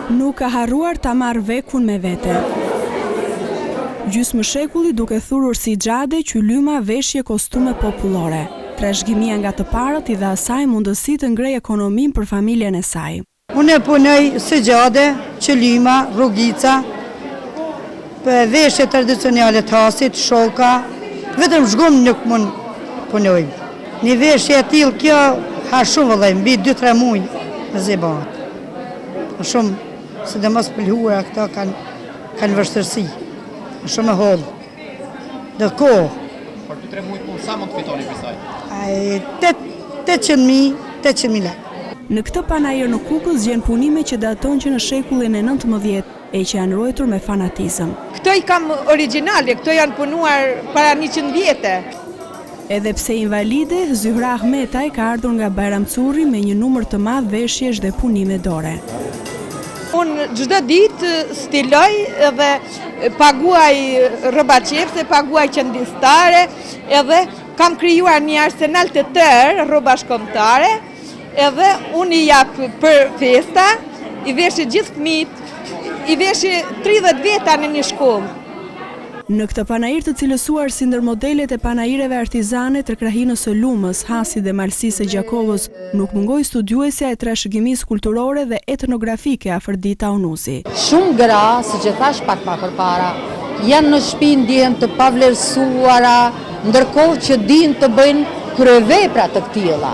Nuk ka harruar ta marrë vekun me vete. Gjysmë shekulli duke thurur si xhade, qylyma, veshje, kostume popullore. Trashëgimia nga të parët I dha asaj mundësi të ngrej ekonominë për familjen e saj. Unë punoj si xhade, qylyma, rrugica, për veshje tradicionale të hasit, shoka, vetëm zhgumë nuk mund punoj. Një veshje e tillë kjo ha shumë vëllai, mbi 2-3 muaj me zebat. Shumë, sidomos pëlhura këta kanë vështirësi. Shumë e hollë. Dhe kohë. Për 2-3 muaj punë, sa mund të fitoni për saj? 800.000 lekë. Në këtë panajër në Kukës gjen punime që daton që në shekullin e 19 e që janë ruajtur me fanatizëm. Këto I kam originale, këto janë punuar para 100 vjete. Edhe pse invalide, Zyhra Ahmetaj ka ardhur nga Bajramculli me një numër të madh veshjesh dhe punime dore. Unë çdo ditë stiloj edhe paguaj rroba qepse, paguaj qëndistare, edhe kam krijuar një arsenal të tërë rroba shkontare, edhe unë I jap për festa, I veshi gjithë fëmijët, I veshi 30 veta në një shkollë. Në këtë panajir të cilësuar si ndër modelet e panajireve artizane të krahinës së Lumës, Hasit dhe Malsisë së Gjakovës, nuk mungoi studiuesja e trashëgimisë kulturore dhe etnografike Afërdita Unuzi. Shumë gra, siç e thash pak më përpara, janë në shtëpi ndihen të pavlerësuara, ndërkohë që dinë të bëjnë kryevepra të tilla,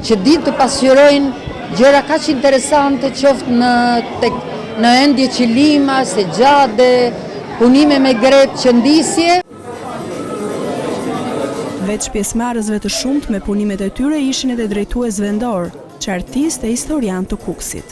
që dinë të pasqyrojnë gjëra kaq interesante qoftë në endje qilima, segjade, punime me gret, qëndisje. Veç pjesëmarrësve të shumtë me punimet e tyre ishin edhe drejtues vendor, qartistë e historian të Kukësit.